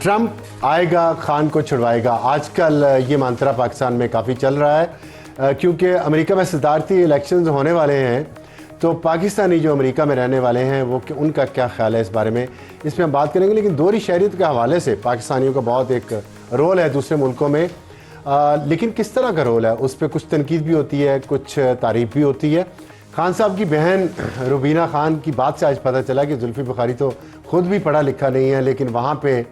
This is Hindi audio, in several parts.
ट्रंप आएगा खान को छुड़वाएगा, आजकल ये मंत्रा पाकिस्तान में काफ़ी चल रहा है क्योंकि अमेरिका में सदारती इलेक्शंस होने वाले हैं। तो पाकिस्तानी जो अमेरिका में रहने वाले हैं वो उनका क्या ख्याल है इस बारे में, इसमें हम बात करेंगे। लेकिन दोहरी शहरियत के हवाले से पाकिस्तानियों का बहुत एक रोल है दूसरे मुल्कों में, लेकिन किस तरह का रोल है उस पर कुछ तनकीद भी होती है, कुछ तारीफ भी होती है। खान साहब की बहन रुबीना खान की बात से आज पता चला कि जुल्फी बुखारी तो ख़ुद भी पढ़ा लिखा नहीं है, लेकिन वहाँ पे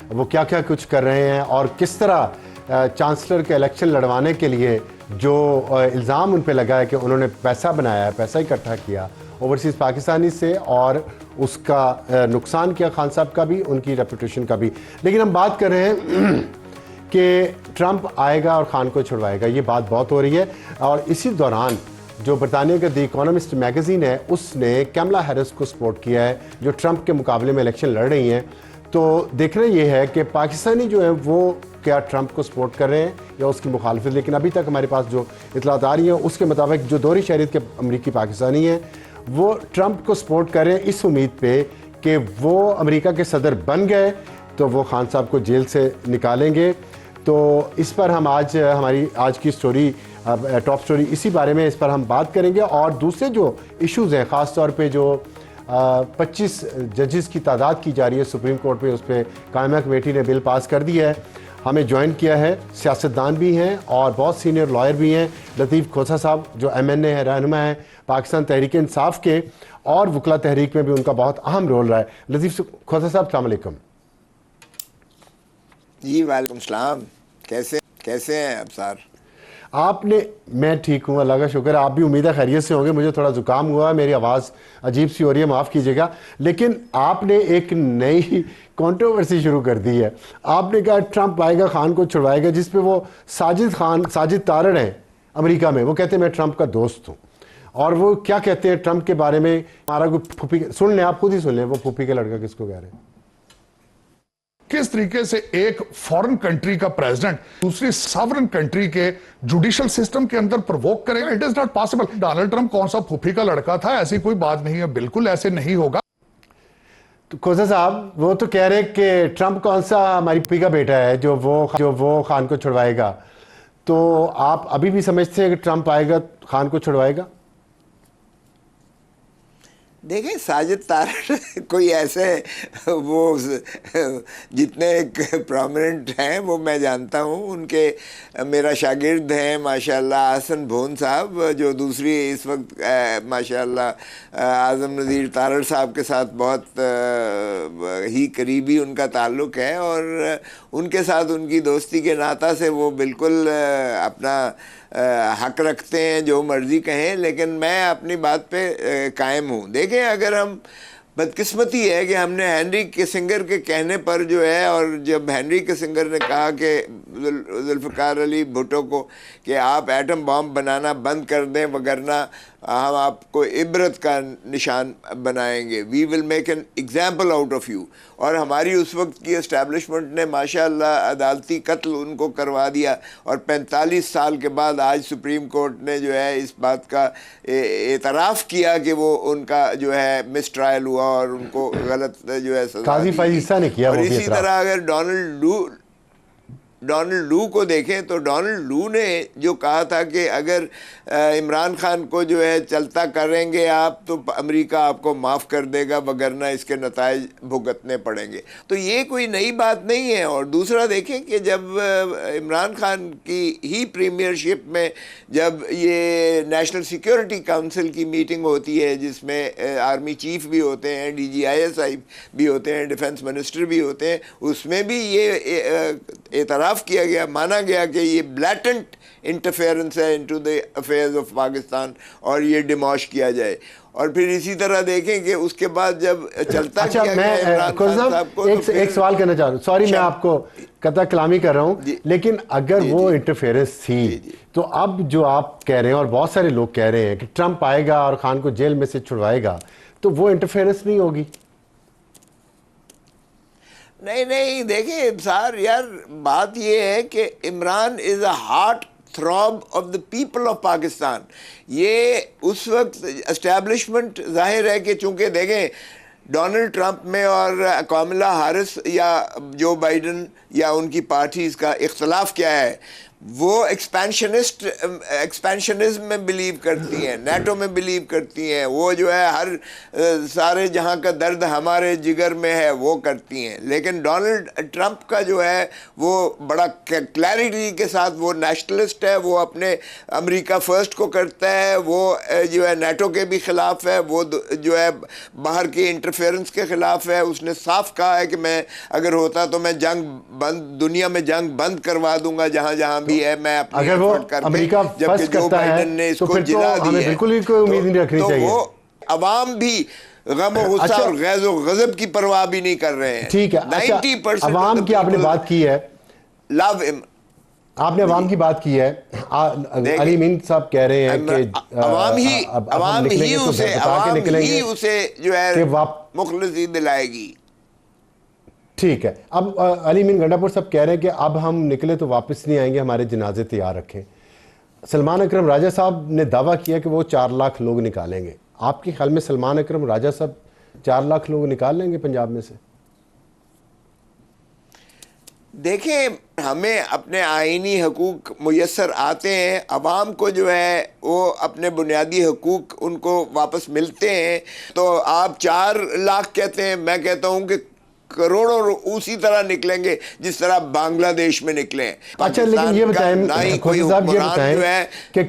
वो क्या क्या कुछ कर रहे हैं और किस तरह चांसलर के इलेक्शन लड़वाने के लिए जो इल्ज़ाम उन पे लगा है कि उन्होंने पैसा बनाया है, पैसा इकट्ठा किया ओवरसीज़ पाकिस्तानी से और उसका नुकसान किया खान साहब का भी, उनकी रेपुटेशन का भी। लेकिन हम बात कर रहे हैं कि ट्रंप आएगा और खान को छुड़वाएगा, ये बात बहुत हो रही है। और इसी दौरान जो बरतानिया का द इकोनॉमिस्ट मैगज़ीन है उसने कैमला हैरिस को सपोर्ट किया है जो ट्रंप के मुकाबले में इलेक्शन लड़ रही हैं। तो देखना ये है कि पाकिस्तानी जो है वो क्या ट्रंप को सपोर्ट कर रहे हैं या उसकी मुखालफत। लेकिन अभी तक हमारे पास जो इतलात आ रही हैं उसके मुताबिक जो दोहरी शहरियत के अमरीकी पाकिस्तानी हैं वो ट्रंप को सपोर्ट कर रहे हैं इस उम्मीद पे कि वो अमेरिका के सदर बन गए तो वो खान साहब को जेल से निकालेंगे। तो इस पर हम आज हमारी आज की स्टोरी टॉप स्टोरी इसी बारे में, इस पर हम बात करेंगे। और दूसरे जो इश्यूज़ हैं ख़ास तौर पे जो 25 जजेस की तादाद की जा रही है सुप्रीम कोर्ट में, उस पर कायमा कमेटी ने बिल पास कर दिया है। हमें ज्वाइन किया है, सियासतदान भी हैं और बहुत सीनियर लॉयर भी हैं, लतीफ़ खोसा साहब जो MNA है, रहनुमा है पाकिस्तान तहरीक इंसाफ के, और वकला तहरीक में भी उनका बहुत अहम रोल रहा है। लतीफ़ खोसा साहब अस्सलाम वालेकुम। जी वालेकुम सलाम। कैसे हैं आप सर? आपने, मैं ठीक हूँ अल्लाह का शुक्र, आप भी उम्मीद है खैरियत से होंगे। मुझे थोड़ा ज़ुकाम हुआ है, मेरी आवाज़ अजीब सी हो रही है, माफ़ कीजिएगा। लेकिन आपने एक नई कंट्रोवर्सी शुरू कर दी है। आपने कहा ट्रंप आएगा खान को छुड़वाएगा, जिस पे वो साजिद तारड़ हैं अमेरिका में, वो कहते हैं मैं ट्रंप का दोस्त हूँ। और वो क्या कहते हैं ट्रंप के बारे में, हमारा कोई फूफी, सुन लें आप खुद ही सुन लें वो फूफी का लड़का किसको कह रहे हैं। किस तरीके से एक फॉरेन कंट्री का प्रेसिडेंट दूसरी सॉवरेन कंट्री के जुडिशियल सिस्टम के अंदर प्रोवोक करेगा, it is not possible. Donald Trump कौन सा फूफी का लड़का था, ऐसी कोई बात नहीं है, बिल्कुल ऐसे नहीं होगा। तो खोसा साहब वो तो कह रहे कि ट्रंप कौन सा हमारी फूफी का बेटा है जो वो खान को छुड़वाएगा। तो आप अभी भी समझते हैं कि ट्रंप आएगा खान को छुड़वाएगा? देखें, साजिद तारड़ कोई ऐसे वो जितने प्रोमिनेंट हैं वो मैं जानता हूँ, उनके मेरा शागिर्द हैं माशाल्लाह हसन भोन साहब, जो दूसरी इस वक्त माशाल्लाह आज़म नज़ीर तारड़ साहब के साथ बहुत ही करीबी उनका ताल्लुक़ है और उनके साथ उनकी दोस्ती के नाता से वो बिल्कुल अपना हक रखते हैं, जो मर्ज़ी कहें। लेकिन मैं अपनी बात पे कायम हूँ। देखें, अगर हम, बदकिस्मती है कि हमने हेनरी किसिंगर के कहने पर जो है, और जब हेनरी किसिंगर ने कहा कि जुल्फ़िकार अली भुट्टो को कि आप एटम बॉम्ब बनाना बंद कर दें वगरना हम आपको इबरत का निशान बनाएंगे, we will make an example out of you. और हमारी उस वक्त की इस्टेब्लिशमेंट ने माशाल्लाह अदालती कत्ल उनको करवा दिया और 45 साल के बाद आज सुप्रीम कोर्ट ने जो है इस बात का एतराफ़ किया कि वो उनका जो है मिस ट्रायल हुआ और उनको गलत जो है सज़ा दी। किया। और इसी तरह अगर डोनाल्ड लू को देखें तो डोनाल्ड लू ने जो कहा था कि अगर इमरान खान को जो है चलता करेंगे आप तो अमेरिका आपको माफ़ कर देगा, वगरना इसके नताइज भुगतने पड़ेंगे। तो ये कोई नई बात नहीं है। और दूसरा देखें कि जब इमरान खान की ही प्रीमियरशिप में जब ये नेशनल सिक्योरिटी काउंसिल की मीटिंग होती है जिसमें आर्मी चीफ भी होते हैं, DGISI भी होते हैं, डिफेंस मिनिस्टर भी होते हैं, उसमें भी ये एतराफ़ किया गया, माना गया कि ये ब्लैटेंट इंटरफेरेंस है into the affairs of Pakistan और ये डिमॉश किया जाए। और फिर इसी तरह देखें कि उसके बाद जब चलता अच्छा, किया मैं एक सवाल करना चाह रहा हूँ, सॉरी मैं आपको कता कलामी कर रहा हूँ, लेकिन अगर वो इंटरफेरेंस थी तो अब जो आप कह रहे हैं और बहुत सारे लोग कह रहे हैं कि ट्रंप आएगा और खान को जेल में से छुड़वाएगा, तो वो इंटरफेरेंस नहीं होगी? नहीं, देखिए सार यार, बात ये है कि Imran is a heart throb of the people of Pakistan. ये उस वक्त एस्टैब्लिशमेंट जाहिर है कि चूँकि देखें डोनाल्ड ट्रंप में और कमला हैरिस या जो बाइडेन या उनकी पार्टीज का इख्तलाफ क्या है, वो एक्सपेंशनिज्म में बिलीव करती हैं, नेटो में बिलीव करती हैं, वो जो है हर सारे जहां का दर्द हमारे जिगर में है वो करती हैं। लेकिन डोनाल्ड ट्रंप का जो है वो बड़ा क्लैरिटी के साथ वो नेशनलिस्ट है, वो अपने अमेरिका फर्स्ट को करता है, वो जो है नेटो के भी ख़िलाफ़ है, वो जो है बाहर की इंटरफेरेंस के ख़िलाफ़ है। उसने साफ कहा है कि मैं अगर होता तो मैं दुनिया में जंग बंद करवा दूंगा जहां जहां भी है। मैं अगर वो अमेरिका फर्स्ट करता है तो फिर तो हमें बिल्कुल ही कोई उम्मीद नहीं रखनी चाहिए। वो अवाम भी गम और गुस्सा और गैज़ और गज़ब की परवाह भी नहीं कर रहे हैं। ठीक है, 90% अवाम की आपने बात की है, आपने अवाम की बात की है। अली मीन साहब कह रहे हैं कि अवाम ही उसे जो है मुखलिसी दिलाएगी। ठीक है, अब अली मीन गंडापुर साहब कह रहे हैं कि अब हम निकले तो वापस नहीं आएंगे, हमारे जनाजे तैयार रखें। सलमान अकरम राजा साहब ने दावा किया कि वो 4 लाख लोग निकालेंगे। आपके ख्याल में सलमान अकरम राजा साहब 4 लाख लोग निकाल लेंगे पंजाब में से? देखें, हमें अपने आईनी हकूक मुयस्सर आते हैं, अवाम को जो है वो अपने बुनियादी हकूक उनको वापस मिलते हैं। तो आप 4 लाख कहते हैं, मैं कहता हूँ कि करोड़ों उसी तरह निकलेंगे जिस तरह बांग्लादेश में निकले। अच्छा, लेकिन ये बताएं खोसा साहब, ये बताएं कि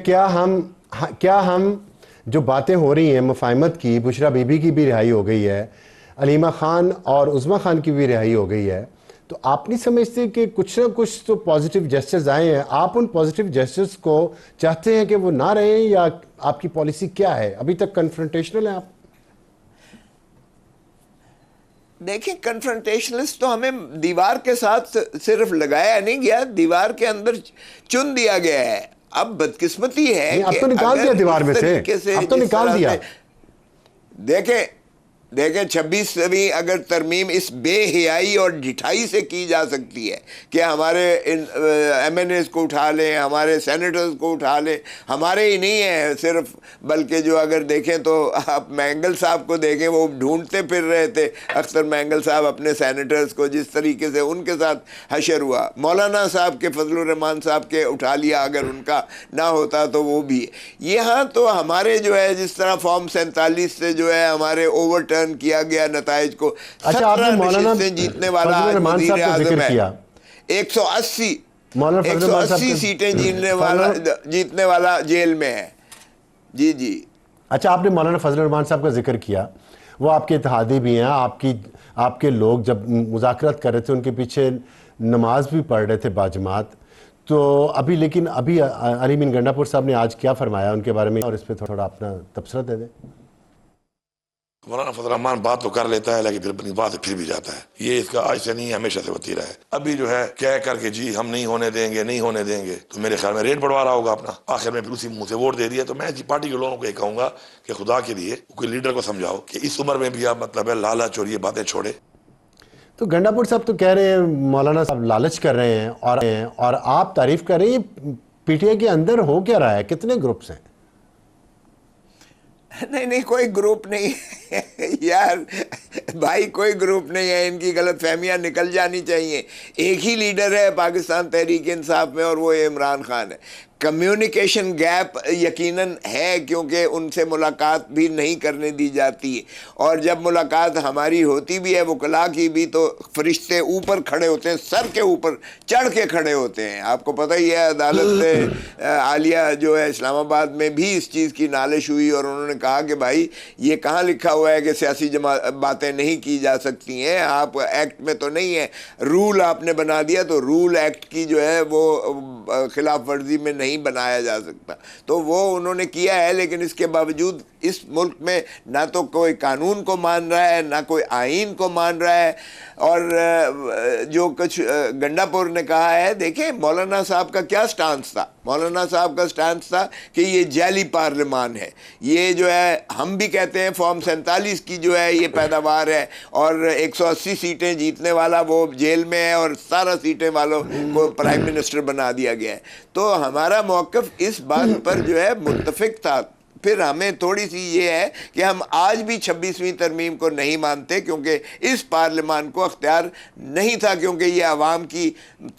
क्या हम जो बातें हो रही हैं मुफाहमत की, बुशरा बीबी की भी रिहाई हो गई है, अलीमा खान और उज़मा खान की भी रिहाई हो गई है, तो आप नहीं समझते कि कुछ ना कुछ तो पॉजिटिव जेस्चर्स आए हैं? आप उन पॉजिटिव जेस्चर्स को चाहते हैं कि वो ना रहें, या आपकी पॉलिसी क्या है? अभी तक कन्फ्रंटेशनल है आप? देखिए, कन्फ्रंटेशनलिस्ट तो हमें दीवार के साथ सिर्फ लगाया नहीं गया, दीवार के अंदर चुन दिया गया है। अब बदकिस्मती है अब तो निकाल दिया दीवार में से, अब तो निकाल दिया। देखें 26वीं अगर तरमीम इस बेहयाई और ढिठाई से की जा सकती है कि हमारे MNAs को उठा लें, हमारे सेनेटर्स को उठा लें, हमारे ही नहीं है सिर्फ, बल्कि जो अगर देखें तो आप मैंगल साहब को देखें, वो ढूंढते फिर रहे थे अख्तर मैंगल साहब अपने सेनेटर्स को, जिस तरीके से उनके साथ हशर हुआ। मौलाना साहब के, फजलुर रहमान साहब के उठा लिया, अगर उनका ना होता तो वो भी। यहाँ तो हमारे जो है जिस तरह फॉर्म 47 से जो है हमारे ओवर किया गया नताइज को, अच्छा, आपने मौलाना जीतने वाला वज़ीर आज़म है, 180 सीटें जीतने वाला जेल में है। जी जी। अच्छा, आपने मौलाना फजल रहमान साहब का जिक्र किया, वो आपके इत्तेहादी भी हैं, आपके लोग जब मुज़ाकरात कर रहे थे उनके पीछे नमाज भी पढ़ रहे थे बाजमात। तो लेकिन अभी अली मीन गंडापुर साहब ने आज क्या फरमाया उनके बारे में, और इस पर थोड़ा अपना तबसरा दे दें। मौलाना फजल रहमान बात तो कर लेता है, लेकिन फिर अपनी बात फिर भी जाता है। ये इसका आज से नहीं, हमेशा से होती रहा है। अभी जो है कह करके जी हम नहीं होने देंगे, नहीं होने देंगे, तो मेरे ख्याल में रेट बढ़वा रहा होगा अपना। आखिर में फिर उसी मुंह से वोट दे दिया। तो मैं पार्टी के लोगों को ये कहूंगा कि खुदा के लिए कोई लीडर को समझाओ कि इस उम्र में भी आप मतलब है लालच और ये बातें छोड़े। तो गंडापुर साहब तो कह रहे हैं मौलाना साहब लालच कर रहे हैं, और आप तारीफ कर रहे हैं। PTI के अंदर हो क्या रहा है? कितने ग्रुप्स हैं? नहीं, कोई ग्रुप नहीं है यार भाई, कोई ग्रुप नहीं है। इनकी गलत फहमियाँ निकल जानी चाहिए। एक ही लीडर है पाकिस्तान तहरीक इंसाफ में, और वो इमरान खान है। कम्युनिकेशन गैप यकीनन है, क्योंकि उनसे मुलाकात भी नहीं करने दी जाती है, और जब मुलाकात हमारी होती भी है वकला की भी, तो फरिश्ते ऊपर खड़े होते हैं, सर के ऊपर चढ़ के खड़े होते हैं। आपको पता ही है, अदालत आलिया जो है इस्लामाबाद में भी इस चीज़ की नालिश हुई, और उन्होंने कहा कि भाई ये कहाँ लिखा हुआ है कि सियासी बातें नहीं की जा सकती हैं, आप एक्ट में तो नहीं है, रूल आपने बना दिया, तो रूल एक्ट की जो है वो खिलाफ वर्जी में नहीं बनाया जा सकता। तो वो उन्होंने किया है, लेकिन इसके बावजूद इस मुल्क में ना तो कोई कानून को मान रहा है, ना कोई आईन को मान रहा है। और जो कुछ गंडापुर ने कहा है, देखें मौलाना साहब का क्या स्टांस था। मौलाना साहब का स्टांस था कि ये जाली पार्लियामान है, ये जो है हम भी कहते हैं फॉर्म 47 की जो है ये पैदावार है, और 180 सीटें जीतने वाला वो जेल में है, और 17 सीटें वालों को प्राइम मिनिस्टर बना दिया गया है। तो हमारा मौक़िफ़ इस बात पर जो है मुत्तफ़िक था। फिर हमें थोड़ी सी ये है कि हम आज भी 26वीं तरमीम को नहीं मानते, क्योंकि इस पार्लियामान को अख्तियार नहीं था, क्योंकि ये आवाम की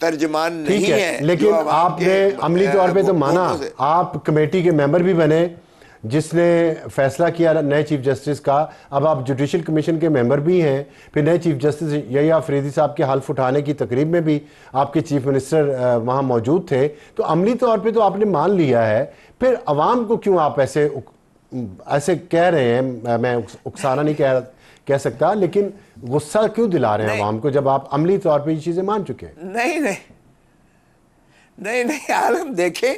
तर्जमान नहीं ठीक है। लेकिन आपने अमली तौर पे तो माना, आप कमेटी के मेंबर भी बने जिसने फैसला किया नए चीफ जस्टिस का, अब आप जुडिशल कमीशन के मेंबर भी हैं, फिर नए चीफ जस्टिस यही अफरीदी साहब के हल्फ उठाने की तकरीब में भी आपके चीफ मिनिस्टर वहाँ मौजूद थे। तो अमली तौर पे तो आपने मान लिया है, फिर अवाम को क्यों आप ऐसे कह रहे हैं? मैं उकसाना नहीं कह सकता, लेकिन गुस्सा क्यों दिला रहे हैं अवाम को जब आप अमली तौर पे ये चीज़ें मान चुके हैं? नहीं आलम, देखें,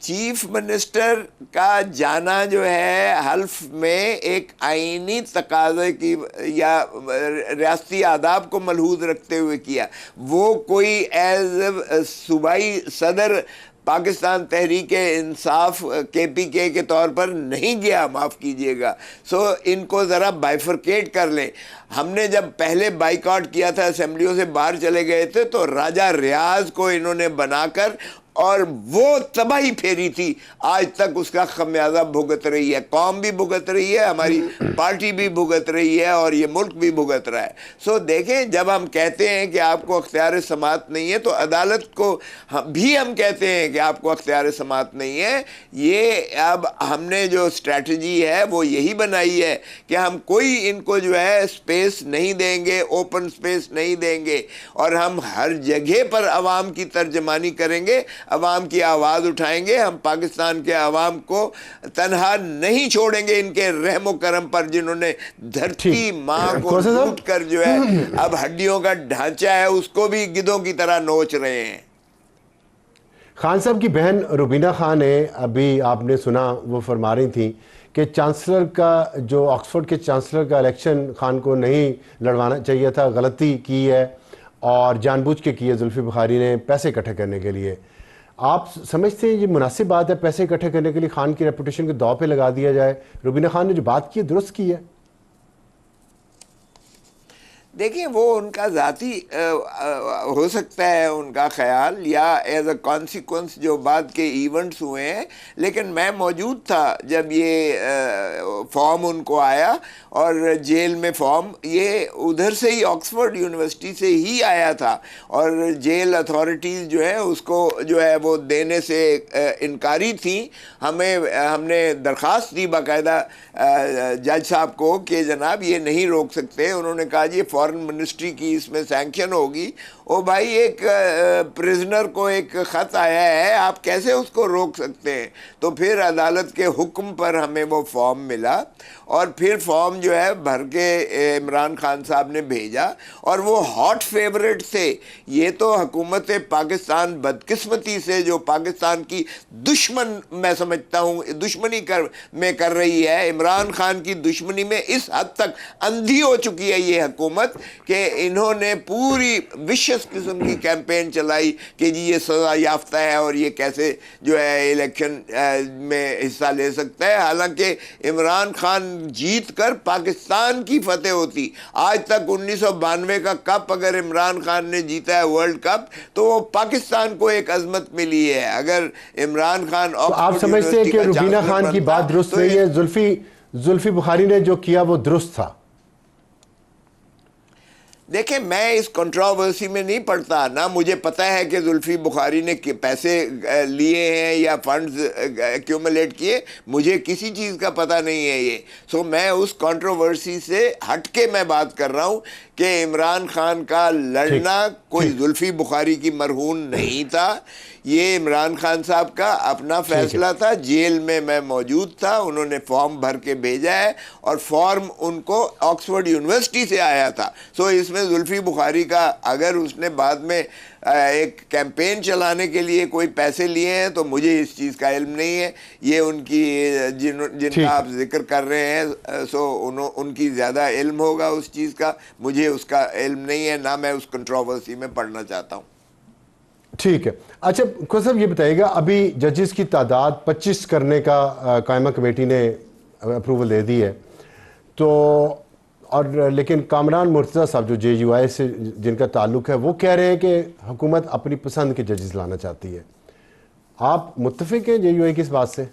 चीफ मिनिस्टर का जाना जो है हल्फ में एक आईनी तकाज़े की या रियासती आदाब को मलहूज़ रखते हुए किया। वो कोई एज सूबाई सदर पाकिस्तान तहरीक इंसाफ KPK के तौर पर नहीं गया, माफ़ कीजिएगा। सो इनको ज़रा बाइफरकेट कर लें। हमने जब पहले बाइकआउट किया था, असेंबलियों से बाहर चले गए थे, तो राजा रियाज को इन्होंने बनाकर और वो तबाही फेरी थी, आज तक उसका खमियाजा भुगत रही है। कौम भी भुगत रही है, हमारी पार्टी भी भुगत रही है, और ये मुल्क भी भुगत रहा है। सो देखें, जब हम कहते हैं कि आपको अख्तियार समात नहीं है, तो अदालत को भी हम कहते हैं कि आपको अख्तियार समात नहीं है। ये अब हमने जो स्ट्रैटेजी है वो यही बनाई है कि हम कोई इनको जो है स्पेस नहीं देंगे, ओपन स्पेस नहीं देंगे, और हम हर जगह पर अवाम की तर्जमानी करेंगे, अवाम की आवाज़ उठाएंगे। हम पाकिस्तान के अवाम को तनहा नहीं छोड़ेंगे इनके रहमो करम पर, जिन्होंने धरती माँ को लूट कर जो है अब हड्डियों का ढांचा है उसको भी गिद्धों की तरह नोच रहे हैं। खान साहब की बहन रुबीना खान ने, अभी आपने सुना, वो फरमा रही थी कि चांसलर का, जो ऑक्सफोर्ड के चांसलर का इलेक्शन खान को नहीं लड़वाना चाहिए था, गलती की है और जानबूझ के की है जुल्फी बुखारी ने पैसे इकट्ठे करने के लिए। आप समझते हैं ये मुनासिब बात है पैसे इकट्ठे करने के लिए खान की रेपुटेशन को दांव पे लगा दिया जाए? रुबीना खान ने जो बात की है दुरुस्त की है। देखिए, वो उनका ज़ाती हो सकता है उनका ख्याल, या एज अ कॉन्सिक्वेंस जो बाद के इवेंट्स हुए हैं, लेकिन मैं मौजूद था जब ये फॉर्म उनको आया, और जेल में फॉर्म ये उधर से ही, ऑक्सफोर्ड यूनिवर्सिटी से ही आया था, और जेल अथॉरिटीज़ जो है उसको जो है वो देने से इनकारी थी। हमने दरख्वास्त दी बाकायदा जज साहब को कि जनाब ये नहीं रोक सकते। उन्होंने कहा जी फॉरेन मिनिस्ट्री की इसमें सैंक्शन होगी। ओ भाई, एक प्रिजनर को एक ख़त आया है, आप कैसे उसको रोक सकते हैं? तो फिर अदालत के हुक्म पर हमें वो फॉर्म मिला, और फिर फॉर्म जो है भर के इमरान खान साहब ने भेजा, और वो हॉट फेवरेट थे। ये तो हुकूमत पाकिस्तान बदकिस्मती से, जो पाकिस्तान की दुश्मन, मैं समझता हूँ दुश्मनी कर रही है, इमरान खान की दुश्मनी में इस हद तक अंधी हो चुकी है ये हुकूमत कि इन्होंने पूरी विशेष किस्म की कैंपेन चलाई कि जी ये सज़ा याफ्ता है और ये कैसे जो है इलेक्शन में हिस्सा ले सकता है। हालांकि इमरान खान जीत कर पाकिस्तान की फतेह होती। आज तक 1992 का कप अगर इमरान खान ने जीता है, वर्ल्ड कप, तो वो पाकिस्तान को एक अजमत मिली है। अगर इमरान खान, तो आप समझते हैं कि रुबीना खान की बात दुरुस्त नहीं है, जुल्फी बुखारी ने जो किया वो दुरुस्त था? देखें, मैं इस कंट्रोवर्सी में नहीं पड़ता ना। मुझे पता है कि जुल्फी बुखारी ने पैसे लिए हैं या फंड्स एक्यूमुलेट किए, मुझे किसी चीज़ का पता नहीं है ये। सो मैं उस कंट्रोवर्सी से हट के मैं बात कर रहा हूँ कि इमरान खान का लड़ना कोई जुल्फी बुखारी की मरहून नहीं था। ये इमरान खान साहब का अपना फैसला था। जेल में मैं मौजूद था, उन्होंने फॉर्म भर के भेजा है, और फॉर्म उनको ऑक्सफोर्ड यूनिवर्सिटी से आया था। सो इसमें जुल्फी बुखारी का, अगर उसने बाद में एक कैंपेन चलाने के लिए कोई पैसे लिए हैं, तो मुझे इस चीज़ का इल्म नहीं है। ये उनकी जिनका आप जिक्र कर रहे हैं, सो उनकी ज़्यादा इल्म होगा उस चीज़ का, मुझे उसका इल्म नहीं है, ना मैं उस कंट्रोवर्सी में पढ़ना चाहता हूँ। ठीक है। अच्छा खुद साहब ये बताइएगा, अभी जजेस की तादाद 25 करने का कायमा कमेटी ने अप्रूवल दे दी है, तो और लेकिन कामरान मुर्तज़ा साहब जो JUI से जिनका ताल्लुक़ है, वो कह रहे हैं कि हुकूमत अपनी पसंद के जजेस लाना चाहती है। आप मुत्तफ़िक हैं JUI की इस बात से?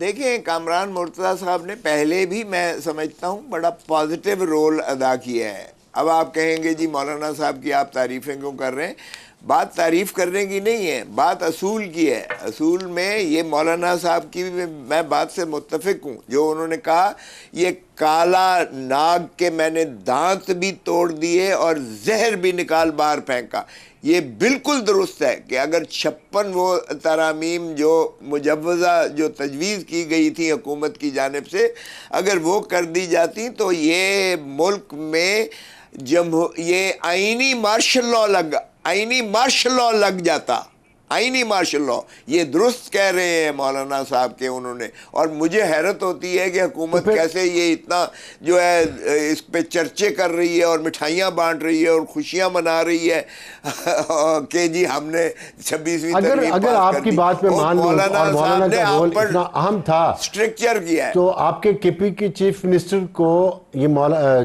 देखिए, कामरान मुर्तज़ा साहब ने पहले भी, मैं समझता हूँ, बड़ा पॉजिटिव रोल अदा किया है। अब आप कहेंगे जी मौलाना साहब की आप तारीफ़ें क्यों कर रहे हैं? बात तारीफ़ करने की नहीं है, बात असूल की है। असूल में ये मौलाना साहब की मैं बात से मुत्तफ़िक हूँ जो उन्होंने कहा, ये काला नाग के मैंने दांत भी तोड़ दिए और जहर भी निकाल बाहर फेंका। ये बिल्कुल दुरुस्त है कि अगर 56 वो तरामीम जो मुजव्वज़ा जो तजवीज़ की गई थी हुकूमत की जानिब से, अगर वो कर दी जाती तो ये मुल्क में ये आईनी मार्शल लॉ लग जाता। आईनी मार्शल लॉ, ये दुरुस्त कह रहे हैं मौलाना साहब के उन्होंने। और मुझे हैरत होती है कि हुकूमत कैसे ये इतना जो है इस पे चर्चे कर रही है और मिठाइयाँ बांट रही है और खुशियाँ मना रही है कि जी हमने 26वीं अगर आपकी बात में मान लूं और मौलाना का रोल इतना अहम था, स्ट्रक्चर किया है, तो आपके केपी के चीफ मिनिस्टर को ये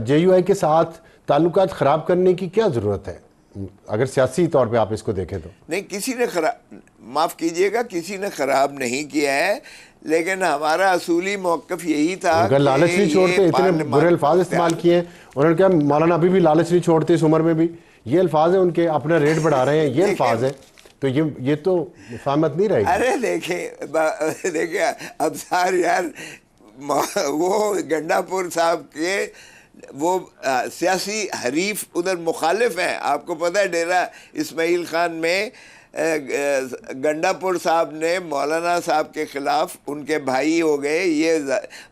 JUI के साथ ताल्लुकात खराब करने की क्या जरूरत है, अगर सियासी तौर पे आप इसको देखें तो? नहीं, किसी ने माफ़ कीजिएगा, किसी ने ख़राब नहीं किया है, लेकिन हमारा असूली मौक़िफ़ यही था। अगर लालच नहीं छोड़ते, इतने बुरे अल्फाज इस्तेमाल किए उन्होंने, क्या मौलाना अभी भी लालच नहीं छोड़ते इस उम्र में भी? ये अल्फाज है उनके, अपना रेट बढ़ा रहे हैं, ये अल्फाज है, तो ये तो मुफाहमत नहीं रहेगी। अरे देखिए अबसार यार, वो गंडापुर साहब के वो सियासी हरीफ उधर मुखालिफ हैं। आपको पता है डेरा इस्माइल खान में गंडापुर साहब ने मौलाना साहब के ख़िलाफ़, उनके भाई हो गए, ये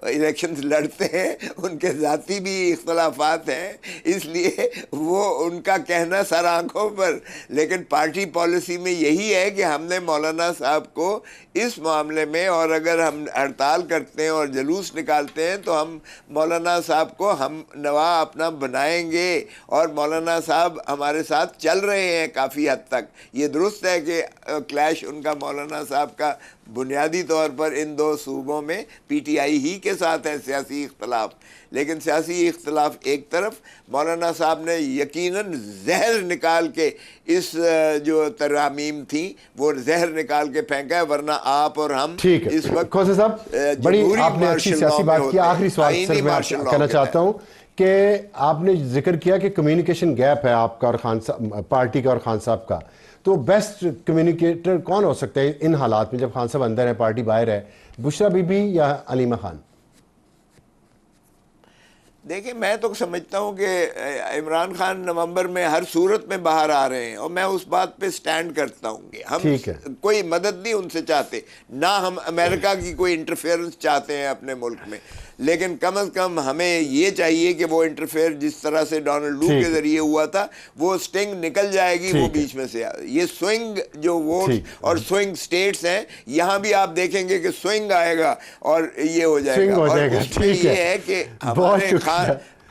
इलेक्शंस लड़ते हैं, उनके ज़ाती भी इख्तलाफात हैं, इसलिए वो उनका कहना सर आँखों पर। लेकिन पार्टी पॉलिसी में यही है कि हमने मौलाना साहब को इस मामले में, और अगर हम हड़ताल करते हैं और जुलूस निकालते हैं तो हम मौलाना साहब को हम नवा अपना बनाएंगे, और मौलाना साहब हमारे साथ चल रहे हैं काफ़ी हद तक। ये दुरुस्त है कि क्लैश उनका मौलाना साहब का बुनियादी तौर पर इन दो सूबों में PTI ही के साथ है सियासी इख्तलाफ, लेकिन सियासी इख्तलाफ एक तरफ, मौलाना साहब ने यकीनन जहर निकाल के इस जो तरामीम थी वो जहर निकाल के फेंका है, वरना आप और हम इस वक्त खोसा साहब बड़ी आपने अच्छी सियासी बात की। आखिरी सवाल सर मैं कहना चाहता हूँ कि आपने जिक्र किया कि कम्युनिकेशन गैप है आपका और खान साहब, पार्टी का और खान साहब का, तो बेस्ट कम्युनिकेटर कौन हो सकता है इन हालात में जब खान साहब अंदर है, पार्टी बाहर है? बुशरा बीबी या अलीमा खान? देखिए, मैं तो समझता हूँ कि इमरान खान नवंबर में हर सूरत में बाहर आ रहे हैं, और मैं उस बात पे स्टैंड करता हूँ कि हम कोई मदद नहीं उनसे चाहते, ना हम अमेरिका की कोई इंटरफेरेंस चाहते हैं अपने मुल्क में, लेकिन कम अज़ कम हमें ये चाहिए कि वो इंटरफेयर जिस तरह से डोनाल्ड लू के ज़रिए हुआ था, वो स्टिंग निकल जाएगी, वो बीच में से। ये स्विंग जो वोट और स्विंग स्टेट्स हैं, यहाँ भी आप देखेंगे कि स्विंग आएगा और ये हो जाएगा। और उसमें ये है कि हमारे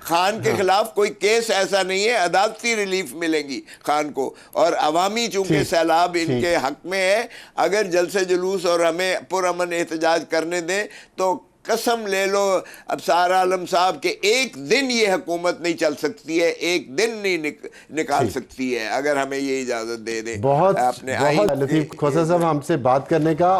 खान के खिलाफ कोई केस ऐसा नहीं है, अदालती रिलीफ मिलेगी खान को, और अवामी चूंकि सैलाब इनके हक में है, अगर जलसे जुलूस और हमें पुरअमन एहतजाज करने दें तो कसम ले लो अबसार आलम साहब के एक दिन ये हुकूमत नहीं चल सकती है, एक दिन नहीं निकाल सकती है, अगर हमें ये इजाज़त दे दें। बहुत लतीफ़ खोसा साहब हमसे बात करने का।